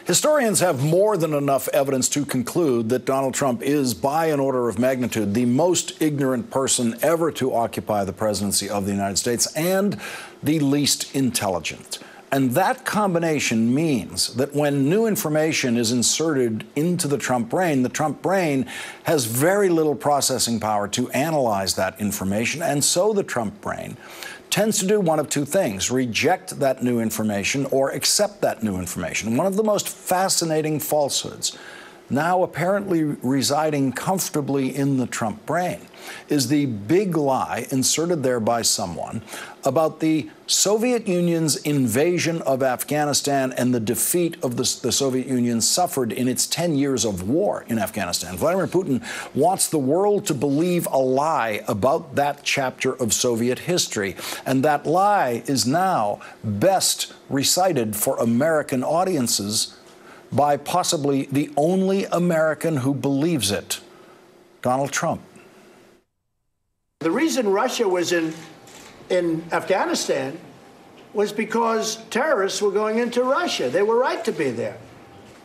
Historians have more than enough evidence to conclude that Donald Trump is, by an order of magnitude, the most ignorant person ever to occupy the presidency of the United States and the least intelligent. And that combination means that when new information is inserted into the Trump brain has very little processing power to analyze that information. And so the Trump brain tends to do one of two things: reject that new information or accept that new information. One of the most fascinating falsehoods, now apparently residing comfortably in the Trump brain, is the big lie inserted there by someone about the Soviet Union's invasion of Afghanistan and the defeat of the Soviet Union suffered in its 10 years of war in Afghanistan. Vladimir Putin wants the world to believe a lie about that chapter of Soviet history. And that lie is now best recited for American audiences by possibly the only American who believes it, Donald Trump. The reason Russia was in Afghanistan was because terrorists were going into Russia. They were right to be there.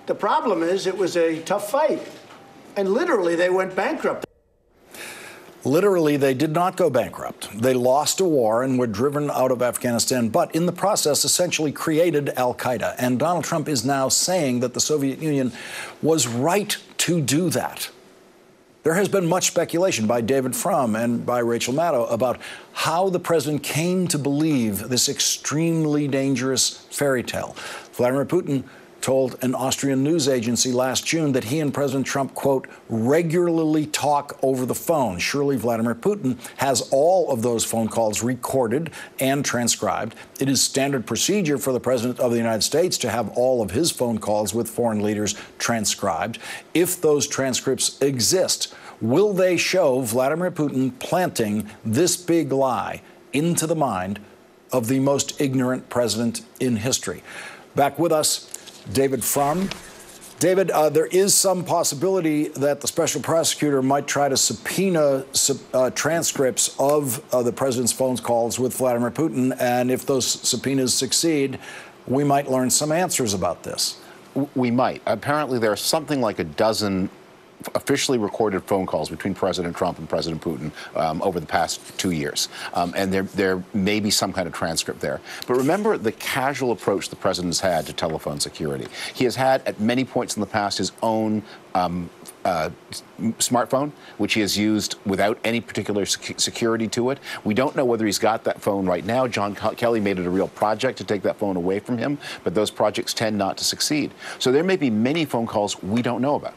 The problem is it was a tough fight, and literally they went bankrupt. Literally, they did not go bankrupt. They lost a war and were driven out of Afghanistan, but in the process essentially created al-Qaeda. And Donald Trump is now saying that the Soviet Union was right to do that. There has been much speculation by David Frum and by Rachel Maddow about how the president came to believe this extremely dangerous fairy tale. Vladimir Putin told an Austrian news agency last June that he and President Trump, quote, regularly talk over the phone. Surely Vladimir Putin has all of those phone calls recorded and transcribed. It is standard procedure for the President of the United States to have all of his phone calls with foreign leaders transcribed. If those transcripts exist, will they show Vladimir Putin planting this big lie into the mind of the most ignorant president in history? Back with us, David Frum. David, there is some possibility that the special prosecutor might try to subpoena transcripts of the president's phone calls with Vladimir Putin, and if those subpoenas succeed, we might learn some answers about this. We might. Apparently, there are something like a dozen officially recorded phone calls between President Trump and President Putin over the past 2 years. And there may be some kind of transcript there. But remember the casual approach the president has had to telephone security. He has had, at many points in the past, his own smartphone, which he has used without any particular security to it. We don't know whether he's got that phone right now. John Kelly made it a real project to take that phone away from him, but those projects tend not to succeed. So there may be many phone calls we don't know about.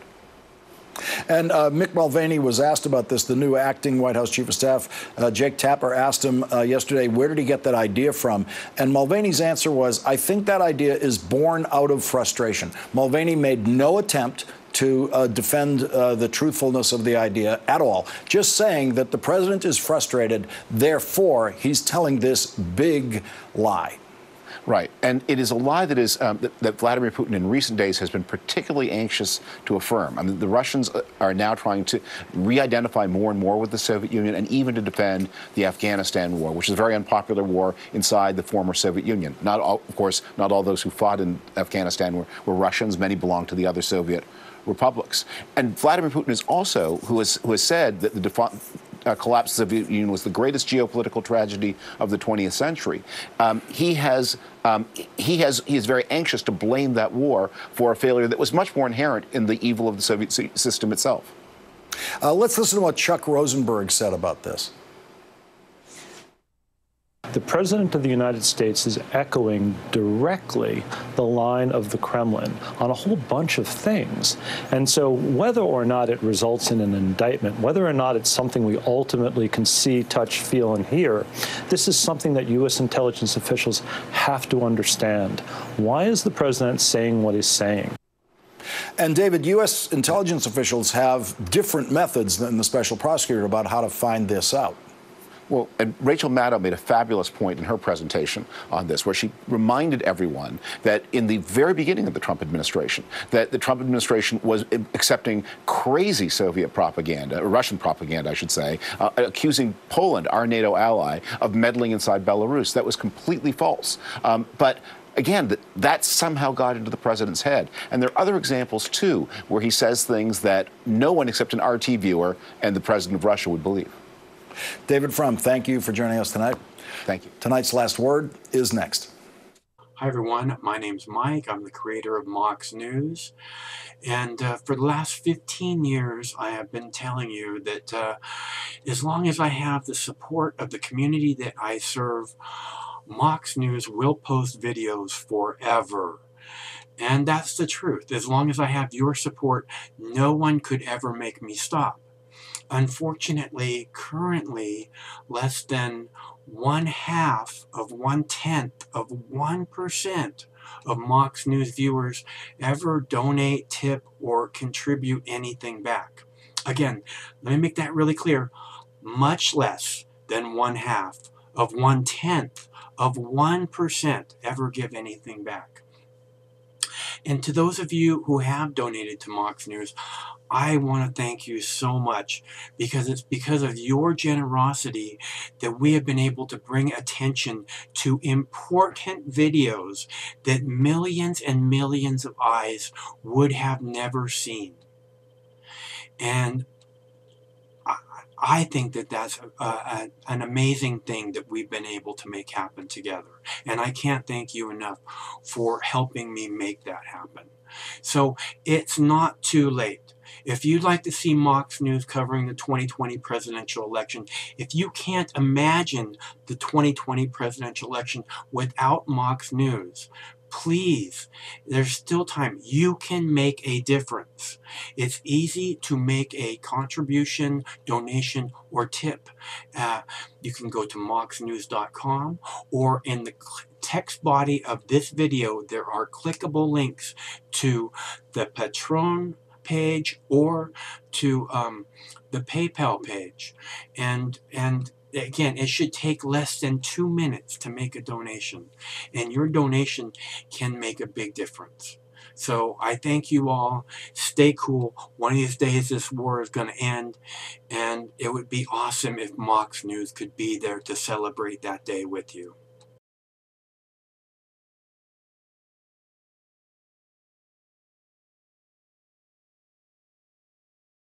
And Mick Mulvaney was asked about this. The new acting White House Chief of Staff, Jake Tapper, asked him yesterday, where did he get that idea from? And Mulvaney's answer was, I think that idea is born out of frustration. Mulvaney made no attempt to defend the truthfulness of the idea at all, just saying that the president is frustrated, therefore he's telling this big lie. Right. And it is a lie that is that Vladimir Putin in recent days has been particularly anxious to affirm. I mean, the Russians are now trying to re-identify more and more with the Soviet Union and even to defend the Afghanistan war, which is a very unpopular war inside the former Soviet Union. Not all, of course, not all those who fought in Afghanistan were Russians. Many belonged to the other Soviet republics. And Vladimir Putin is also who has said that the collapse of the Soviet Union was the greatest geopolitical tragedy of the 20th century. He is very anxious to blame that war for a failure that was much more inherent in the evil of the Soviet system itself. Let's listen to what Chuck Rosenberg said about this. The President of the United States is echoing directly the line of the Kremlin on a whole bunch of things. And so whether or not it results in an indictment, whether or not it's something we ultimately can see, touch, feel, and hear, this is something that U.S. intelligence officials have to understand. Why is the President saying what he's saying? And, David, U.S. intelligence officials have different methods than the special prosecutor about how to find this out. Well, and Rachel Maddow made a fabulous point in her presentation on this, where she reminded everyone that in the very beginning of the Trump administration, that the Trump administration was accepting crazy Soviet propaganda, Russian propaganda, I should say, accusing Poland, our NATO ally, of meddling inside Belarus. That was completely false. But again, that somehow got into the president's head. And there are other examples, too, where he says things that no one except an RT viewer and the president of Russia would believe. David Frum, thank you for joining us tonight. Thank you. Tonight's Last Word is next. Hi, everyone. My name's Mike. I'm the creator of Mox News. And for the last 15 years, I have been telling you that as long as I have the support of the community that I serve, Mox News will post videos forever. And that's the truth. As long as I have your support, no one could ever make me stop. Unfortunately, currently, less than 1/2 of 1/10 of 1% of Mox News viewers ever donate, tip, or contribute anything back. Again, let me make that really clear. Much less than 1/2 of 1/10 of 1% ever give anything back. And to those of you who have donated to Mox News, I want to thank you so much, because it's because of your generosity that we have been able to bring attention to important videos that millions and millions of eyes would have never seen. And I think that that's an amazing thing that we've been able to make happen together. And I can't thank you enough for helping me make that happen. So it's not too late. If you'd like to see Mox News covering the 2020 presidential election, if you can't imagine the 2020 presidential election without Mox News, please, there's still time. You can make a difference. It's easy to make a contribution, donation, or tip. You can go to moxnews.com, or in the text body of this video, there are clickable links to the Patreon page or to the PayPal page. And again, it should take less than 2 minutes to make a donation, and your donation can make a big difference. So I thank you all. Stay cool. One of these days this war is going to end, and it would be awesome if Mox News could be there to celebrate that day with you.